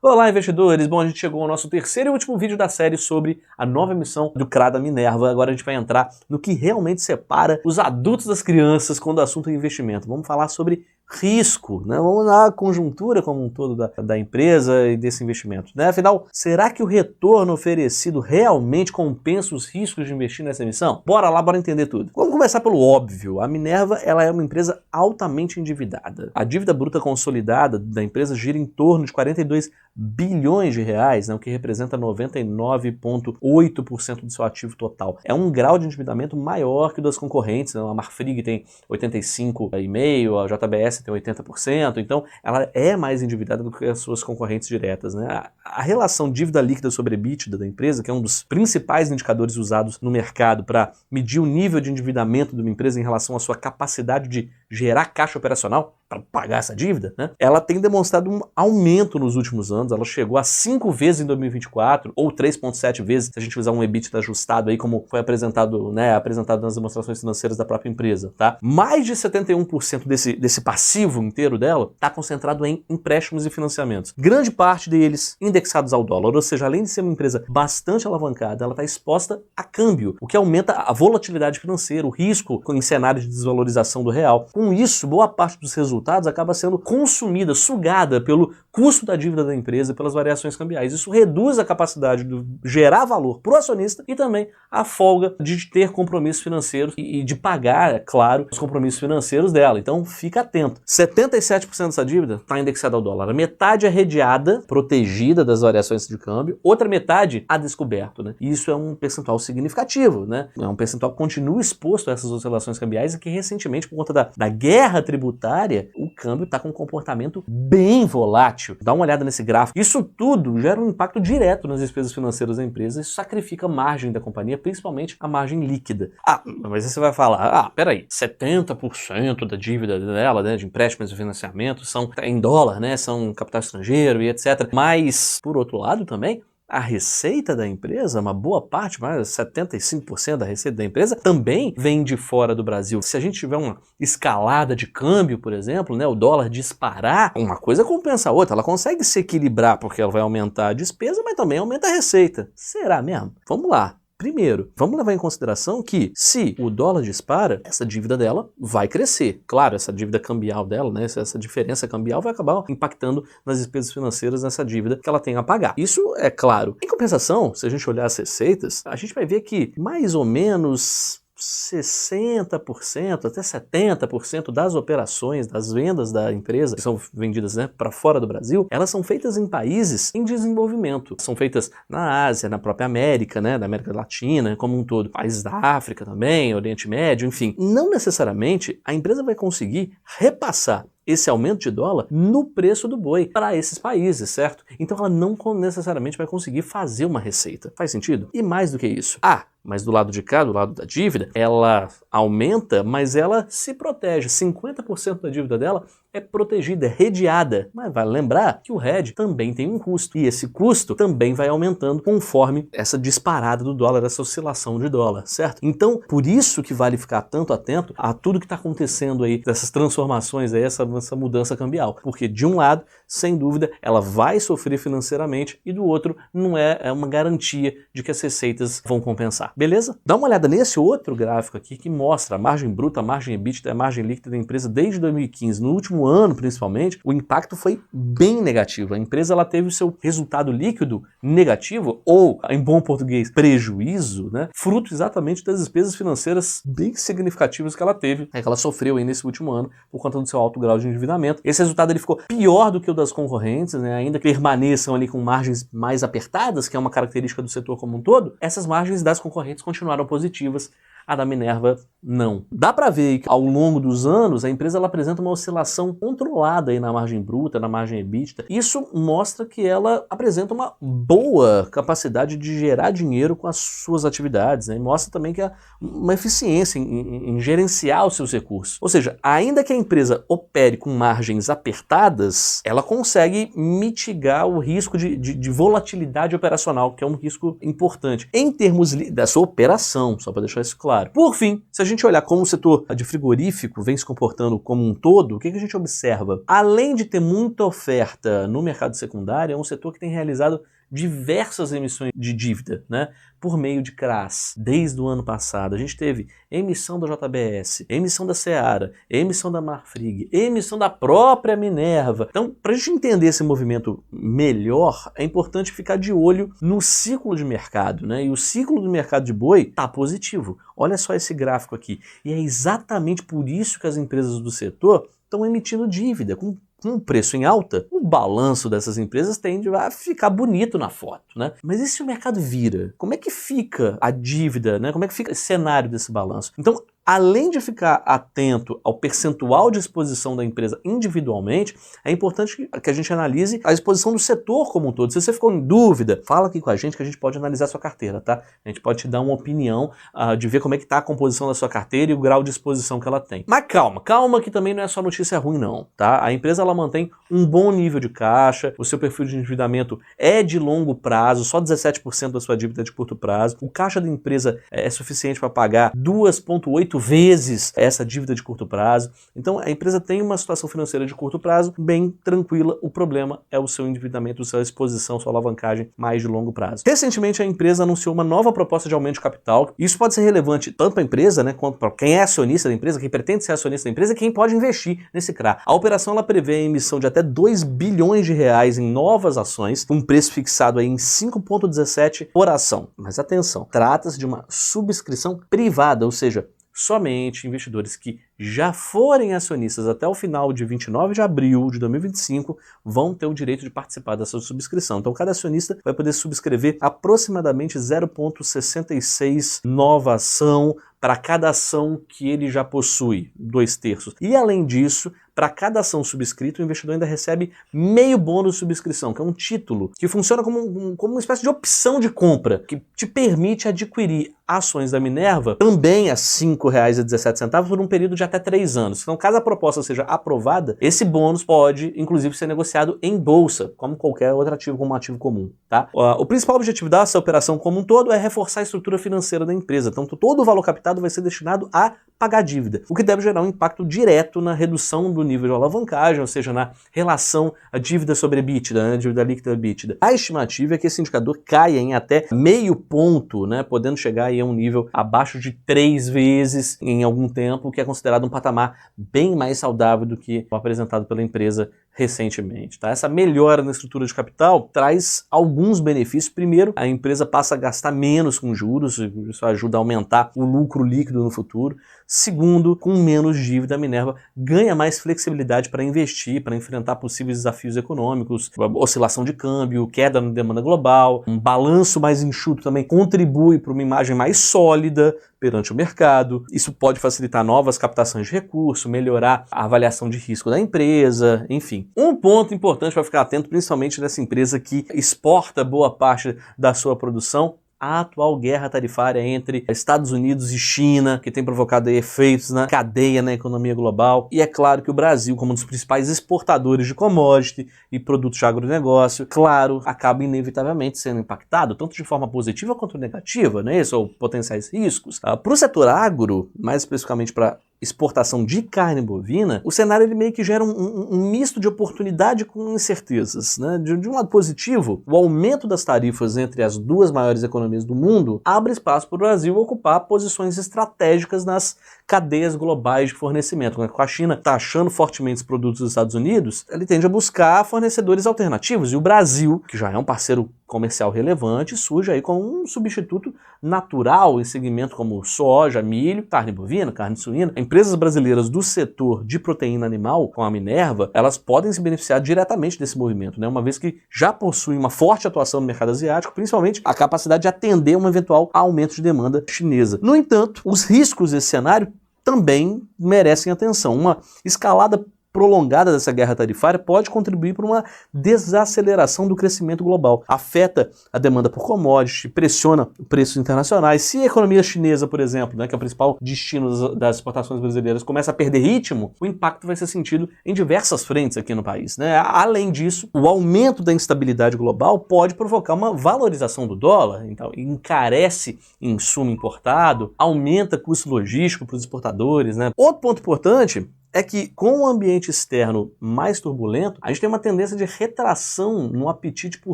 Olá, investidores! Bom, a gente chegou ao nosso terceiro e último vídeo da série sobre a nova emissão do CRA da Minerva. Agora a gente vai entrar no que realmente separa os adultos das crianças quando o assunto é investimento. Vamos falar sobre risco, né? Vamos na conjuntura como um todo da empresa e desse investimento, né? Afinal, será que o retorno oferecido realmente compensa os riscos de investir nessa emissão? Bora lá, bora entender tudo. Vamos começar pelo óbvio. A Minerva, ela é uma empresa altamente endividada. A dívida bruta consolidada da empresa gira em torno de 42 bilhões de reais, né, o que representa 99,8% do seu ativo total. É um grau de endividamento maior que o das concorrentes, né? A Marfrig tem 85,5%, a JBS tem 80%, então ela é mais endividada do que as suas concorrentes diretas, né? A relação dívida líquida sobre EBITDA da empresa, que é um dos principais indicadores usados no mercado para medir o nível de endividamento de uma empresa em relação à sua capacidade de gerar caixa operacional para pagar essa dívida, né? Ela tem demonstrado um aumento nos últimos anos. Ela chegou a 5 vezes em 2024, ou 3,7 vezes, se a gente usar um EBITDA ajustado aí, como foi apresentado, né, apresentado nas demonstrações financeiras da própria empresa, tá? Mais de 71% desse passivo inteiro dela está concentrado em empréstimos e financiamentos. Grande parte deles indexados ao dólar, ou seja, além de ser uma empresa bastante alavancada, ela está exposta a câmbio, o que aumenta a volatilidade financeira, o risco em cenário de desvalorização do real. Com isso, boa parte dos resultados acaba sendo consumida, sugada pelo custo da dívida da empresa, pelas variações cambiais. Isso reduz a capacidade de gerar valor para o acionista e também a folga de ter compromissos financeiros e de pagar, é claro, os compromissos financeiros dela. Então fica atento. 77% dessa dívida está indexada ao dólar. A metade é redeada, protegida das variações de câmbio, outra metade a descoberto, né? E isso é um percentual significativo, né? É um percentual que continua exposto a essas oscilações cambiais e que recentemente, por conta da guerra tributária, o câmbio está com um comportamento bem volátil. Dá uma olhada nesse gráfico. Isso tudo gera um impacto direto nas despesas financeiras da empresa e sacrifica a margem da companhia, principalmente a margem líquida. Ah, mas aí você vai falar, peraí, 70% da dívida dela, né, de empréstimos e financiamentos são em dólar, né, são capital estrangeiro e etc. Mas, por outro lado também, a receita da empresa, uma boa parte, mais de 75% da receita da empresa, também vem de fora do Brasil. Se a gente tiver uma escalada de câmbio, por exemplo, né, o dólar disparar, uma coisa compensa a outra. Ela consegue se equilibrar porque ela vai aumentar a despesa, mas também aumenta a receita. Será mesmo? Vamos lá. Primeiro, vamos levar em consideração que se o dólar dispara, essa dívida dela vai crescer. Claro, essa dívida cambial dela, né, essa diferença cambial vai acabar impactando nas despesas financeiras nessa dívida que ela tem a pagar. Isso é claro. Em compensação, se a gente olhar as receitas, a gente vai ver que mais ou menos 60% até 70% das operações, das vendas da empresa que são vendidas, né, para fora do Brasil, elas são feitas em países em desenvolvimento. São feitas na Ásia, na própria América, né, da América Latina como um todo, países da África também, Oriente Médio, enfim. Não necessariamente a empresa vai conseguir repassar esse aumento de dólar no preço do boi para esses países, certo? Então ela não necessariamente vai conseguir fazer uma receita. Faz sentido? E mais do que isso. Mas do lado de cá, do lado da dívida, ela aumenta, mas ela se protege. 50% da dívida dela é protegida, é redeada. Mas vale lembrar que o hedge também tem um custo. E esse custo também vai aumentando conforme essa disparada do dólar, essa oscilação de dólar, certo? Então, por isso que vale ficar tanto atento a tudo que está acontecendo aí, dessas transformações aí, essa mudança cambial. Porque de um lado, sem dúvida, ela vai sofrer financeiramente e do outro, não é uma garantia de que as receitas vão compensar. Beleza? Dá uma olhada nesse outro gráfico aqui que mostra a margem bruta, a margem EBITDA, a margem líquida da empresa desde 2015. No último ano, principalmente, o impacto foi bem negativo. A empresa ela teve o seu resultado líquido negativo, ou, em bom português, prejuízo, né? Fruto exatamente das despesas financeiras bem significativas que ela teve, que ela sofreu aí nesse último ano por conta do seu alto grau de endividamento. Esse resultado ele ficou pior do que o das concorrentes, né? Ainda que permaneçam ali com margens mais apertadas, que é uma característica do setor como um todo, essas margens das concorrentes continuaram positivas. A da Minerva, não. Dá para ver que ao longo dos anos a empresa ela apresenta uma oscilação controlada aí na margem bruta, na margem EBITDA. Isso mostra que ela apresenta uma boa capacidade de gerar dinheiro com as suas atividades, né? E mostra também que há uma eficiência em gerenciar os seus recursos. Ou seja, ainda que a empresa opere com margens apertadas, ela consegue mitigar o risco de volatilidade operacional, que é um risco importante. Em termos da sua operação, só para deixar isso claro. Por fim, se a gente olhar como o setor de frigorífico vem se comportando como um todo, o que a gente observa? Além de ter muita oferta no mercado secundário, é um setor que tem realizado diversas emissões de dívida, né, por meio de CRAs. Desde o ano passado, a gente teve emissão da JBS, emissão da Seara, emissão da Marfrig, emissão da própria Minerva. Então, para a gente entender esse movimento melhor, é importante ficar de olho no ciclo de mercado, né? E o ciclo do mercado de boi está positivo. Olha só esse gráfico aqui. E é exatamente por isso que as empresas do setor estão emitindo dívida, com um preço em alta. O balanço dessas empresas tende a ficar bonito na foto, né? Mas e se o mercado vira? Como é que fica a dívida, né? Como é que fica esse cenário desse balanço? Então, além de ficar atento ao percentual de exposição da empresa individualmente, é importante que a gente analise a exposição do setor como um todo. Se você ficou em dúvida, fala aqui com a gente que a gente pode analisar a sua carteira, tá? A gente pode te dar uma opinião de ver como é que está a composição da sua carteira e o grau de exposição que ela tem. Mas calma que também não é só notícia ruim não, tá? A empresa ela mantém um bom nível de caixa, o seu perfil de endividamento é de longo prazo, só 17% da sua dívida é de curto prazo, o caixa da empresa é suficiente para pagar 2,8 vezes essa dívida de curto prazo. Então a empresa tem uma situação financeira de curto prazo bem tranquila, o problema é o seu endividamento, sua exposição, sua alavancagem mais de longo prazo. Recentemente a empresa anunciou uma nova proposta de aumento de capital. Isso pode ser relevante tanto para a empresa, né, quanto para quem é acionista da empresa, quem pretende ser acionista da empresa e quem pode investir nesse CRA. A operação ela prevê a emissão de até 2 bilhões de reais em novas ações, com um preço fixado aí em 5,17 por ação. Mas atenção, trata-se de uma subscrição privada, ou seja, somente investidores que já forem acionistas até o final de 29 de abril de 2025 vão ter o direito de participar dessa subscrição. Então cada acionista vai poder subscrever aproximadamente 0,66 nova ação para cada ação que ele já possui, 2/3. E além disso, para cada ação subscrita, o investidor ainda recebe meio bônus de subscrição, que é um título que funciona como uma espécie de opção de compra, que te permite adquirir ações da Minerva também a R$ 5,17 por um período de até 3 anos. Então, caso a proposta seja aprovada, esse bônus pode, inclusive, ser negociado em bolsa, como qualquer outro ativo, como um ativo comum, tá? O principal objetivo dessa operação como um todo é reforçar a estrutura financeira da empresa. Então, todo o valor captado vai ser destinado a pagar dívida, o que deve gerar um impacto direto na redução do nível de alavancagem, ou seja, na relação a dívida sobre EBITDA, né, dívida líquida EBITDA. A estimativa é que esse indicador caia em até meio ponto, né, podendo chegar aí a um nível abaixo de 3 vezes em algum tempo, que é considerado um patamar bem mais saudável do que o apresentado pela empresa recentemente. Tá? Essa melhora na estrutura de capital traz alguns benefícios. Primeiro, a empresa passa a gastar menos com juros, isso ajuda a aumentar o lucro líquido no futuro. Segundo, com menos dívida, a Minerva ganha mais flexibilidade para investir, para enfrentar possíveis desafios econômicos, oscilação de câmbio, queda na demanda global, um balanço mais enxuto também contribui para uma imagem mais sólida perante o mercado. Isso pode facilitar novas captações de recursos, melhorar a avaliação de risco da empresa, enfim. Um ponto importante para ficar atento, principalmente nessa empresa que exporta boa parte da sua produção, a atual guerra tarifária entre Estados Unidos e China, que tem provocado efeitos na cadeia na economia global. E é claro que o Brasil, como um dos principais exportadores de commodity e produtos de agronegócio, claro, acaba inevitavelmente sendo impactado, tanto de forma positiva quanto negativa, né? Isso, ou potenciais riscos. Para o setor agro, mais especificamente para exportação de carne bovina, o cenário ele meio que gera um misto de oportunidade com incertezas, né? De um lado positivo, o aumento das tarifas entre as duas maiores economias do mundo abre espaço para o Brasil ocupar posições estratégicas nas cadeias globais de fornecimento. Com a China taxando fortemente os produtos dos Estados Unidos, ele tende a buscar fornecedores alternativos, e o Brasil, que já é um parceiro comercial relevante, surge aí como um substituto natural em segmento como soja, milho, carne bovina, carne suína. Empresas brasileiras do setor de proteína animal, com a Minerva, elas podem se beneficiar diretamente desse movimento, né? Uma vez que já possuem uma forte atuação no mercado asiático, principalmente a capacidade de atender um eventual aumento de demanda chinesa. No entanto, os riscos desse cenário também merecem atenção. Uma escalada prolongada dessa guerra tarifária pode contribuir para uma desaceleração do crescimento global. Afeta a demanda por commodities, pressiona preços internacionais. Se a economia chinesa, por exemplo, né, que é o principal destino das exportações brasileiras, começa a perder ritmo, o impacto vai ser sentido em diversas frentes aqui no país, né? Além disso, o aumento da instabilidade global pode provocar uma valorização do dólar, então encarece insumo importado, aumenta custo logístico para os exportadores, né? Outro ponto importante é que, com o ambiente externo mais turbulento, a gente tem uma tendência de retração no apetite por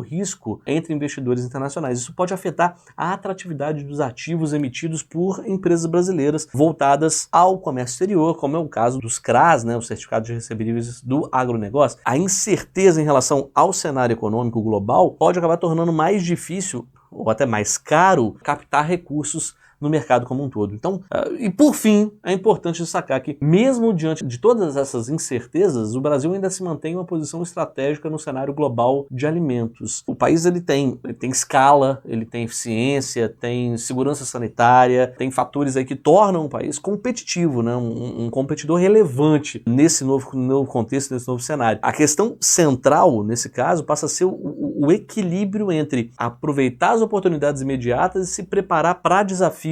risco entre investidores internacionais. Isso pode afetar a atratividade dos ativos emitidos por empresas brasileiras voltadas ao comércio exterior, como é o caso dos CRAs, né, os certificados de recebíveis do agronegócio. A incerteza em relação ao cenário econômico global pode acabar tornando mais difícil ou até mais caro captar recursos no mercado como um todo. Então, e por fim, é importante destacar que, mesmo diante de todas essas incertezas, o Brasil ainda se mantém em uma posição estratégica no cenário global de alimentos. O país ele tem escala, ele tem eficiência, tem segurança sanitária, tem fatores aí que tornam o país competitivo, né? Um competidor relevante nesse novo contexto, nesse novo cenário. A questão central, nesse caso, passa a ser o equilíbrio entre aproveitar as oportunidades imediatas e se preparar para desafios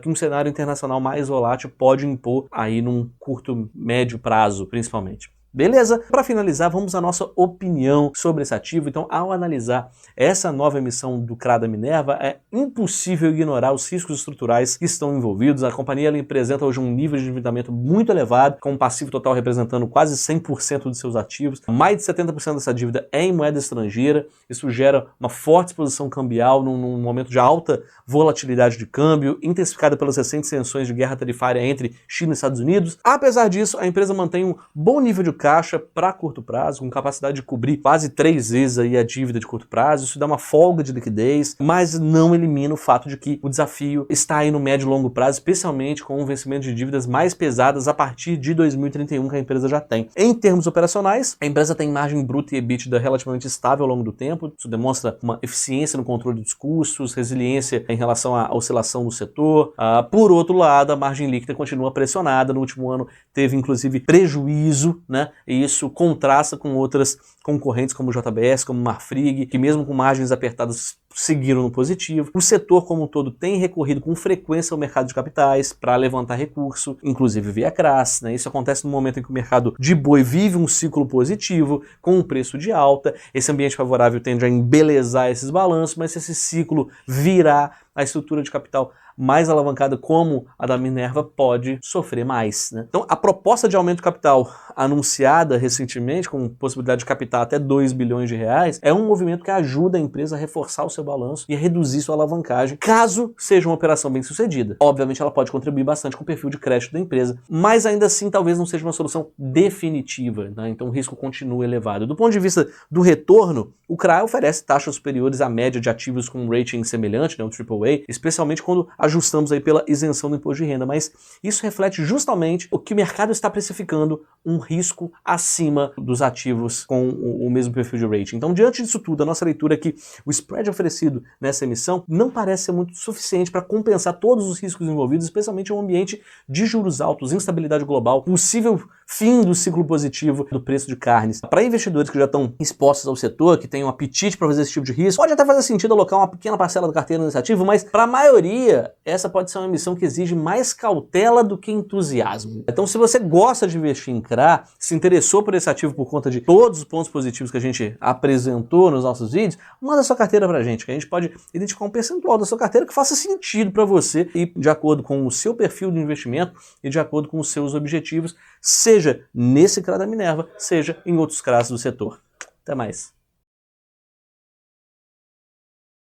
que um cenário internacional mais volátil pode impor aí num curto, médio prazo, principalmente. Beleza? Para finalizar, vamos à nossa opinião sobre esse ativo. Então, ao analisar essa nova emissão do CRA da Minerva, é impossível ignorar os riscos estruturais que estão envolvidos. A companhia ela apresenta hoje um nível de endividamento muito elevado, com um passivo total representando quase 100% de seus ativos. Mais de 70% dessa dívida é em moeda estrangeira. Isso gera uma forte exposição cambial num momento de alta volatilidade de câmbio, intensificada pelas recentes tensões de guerra tarifária entre China e Estados Unidos. Apesar disso, a empresa mantém um bom nível de caixa para curto prazo, com capacidade de cobrir quase 3 vezes aí a dívida de curto prazo. Isso dá uma folga de liquidez, mas não elimina o fato de que o desafio está aí no médio e longo prazo, especialmente com o vencimento de dívidas mais pesadas a partir de 2031 que a empresa já tem. Em termos operacionais, a empresa tem margem bruta e EBITDA relativamente estável ao longo do tempo. Isso demonstra uma eficiência no controle dos custos, resiliência em relação à oscilação do setor. Por outro lado, a margem líquida continua pressionada. No último ano teve inclusive prejuízo, né? E isso contrasta com outras concorrentes como o JBS, como o Marfrig, que mesmo com margens apertadas seguiram no positivo. O setor como um todo tem recorrido com frequência ao mercado de capitais para levantar recurso, inclusive via CRAs, né? Isso acontece no momento em que o mercado de boi vive um ciclo positivo, com um preço de alta. Esse ambiente favorável tende a embelezar esses balanços, mas se esse ciclo virar, a estrutura de capital mais alavancada como a da Minerva pode sofrer mais, né? Então, a proposta de aumento de capital anunciada recentemente, com possibilidade de captar até 2 bilhões de reais, é um movimento que ajuda a empresa a reforçar o seu balanço e a reduzir sua alavancagem, caso seja uma operação bem sucedida. Obviamente, ela pode contribuir bastante com o perfil de crédito da empresa, mas ainda assim talvez não seja uma solução definitiva, né? Então o risco continua elevado. Do ponto de vista do retorno, o CRA oferece taxas superiores à média de ativos com um rating semelhante, né, o AAA, especialmente quando ajustamos aí pela isenção do imposto de renda, mas isso reflete justamente o que o mercado está precificando, um risco acima dos ativos com o mesmo perfil de rating. Então, diante disso tudo, a nossa leitura é que o spread oferecido nessa emissão não parece ser muito suficiente para compensar todos os riscos envolvidos, especialmente em um ambiente de juros altos, instabilidade global, possível fim do ciclo positivo do preço de carnes. Para investidores que já estão expostos ao setor, que têm um apetite para fazer esse tipo de risco, pode até fazer sentido alocar uma pequena parcela da carteira nesse ativo, mas para a maioria, essa pode ser uma emissão que exige mais cautela do que entusiasmo. Então, se você gosta de investir em CRA, se interessou por esse ativo por conta de todos os pontos positivos que a gente apresentou nos nossos vídeos, manda sua carteira pra gente, que a gente pode identificar um percentual da sua carteira que faça sentido para você e de acordo com o seu perfil de investimento e de acordo com os seus objetivos, seja nesse CRA da Minerva, seja em outros CRAs do setor. Até mais.